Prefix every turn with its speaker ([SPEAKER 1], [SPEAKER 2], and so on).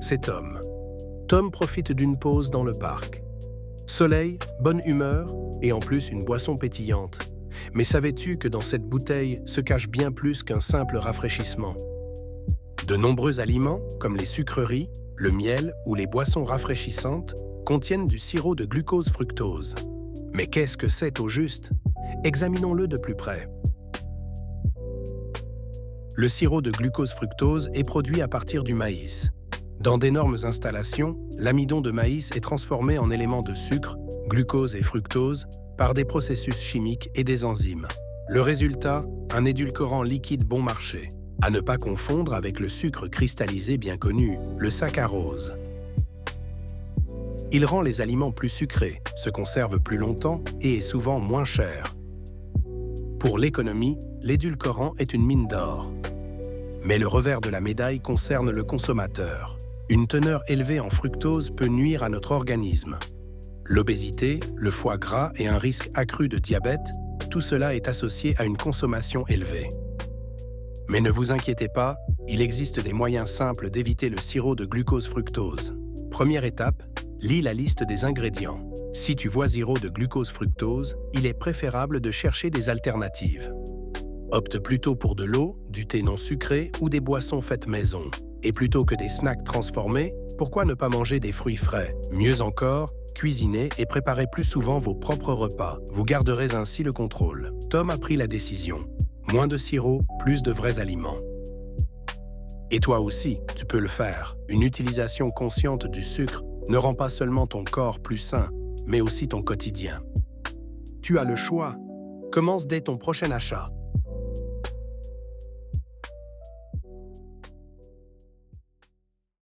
[SPEAKER 1] C'est Tom. Tom profite d'une pause dans le parc. Soleil, bonne humeur et en plus une boisson pétillante. Mais savais-tu que dans cette bouteille se cache bien plus qu'un simple rafraîchissement? De nombreux aliments, comme les sucreries, le miel ou les boissons rafraîchissantes, contiennent du sirop de glucose-fructose. Mais qu'est-ce que c'est au juste? Examinons-le de plus près. Le sirop de glucose-fructose est produit à partir du maïs. Dans d'énormes installations, l'amidon de maïs est transformé en éléments de sucre, glucose et fructose, par des processus chimiques et des enzymes. Le résultat, un édulcorant liquide bon marché, à ne pas confondre avec le sucre cristallisé bien connu, le saccharose. Il rend les aliments plus sucrés, se conserve plus longtemps et est souvent moins cher. Pour l'économie, l'édulcorant est une mine d'or. Mais le revers de la médaille concerne le consommateur. Une teneur élevée en fructose peut nuire à notre organisme. L'obésité, le foie gras et un risque accru de diabète, tout cela est associé à une consommation élevée. Mais ne vous inquiétez pas, il existe des moyens simples d'éviter le sirop de glucose-fructose. Première étape, lis la liste des ingrédients. Si tu vois sirop de glucose-fructose, il est préférable de chercher des alternatives. Opte plutôt pour de l'eau, du thé non sucré ou des boissons faites maison. Et plutôt que des snacks transformés, pourquoi ne pas manger des fruits frais? Mieux encore, cuisinez et préparez plus souvent vos propres repas. Vous garderez ainsi le contrôle. Tom a pris la décision. Moins de sirop, plus de vrais aliments. Et toi aussi, tu peux le faire. Une utilisation consciente du sucre ne rend pas seulement ton corps plus sain, mais aussi ton quotidien. Tu as le choix. Commence dès ton prochain achat.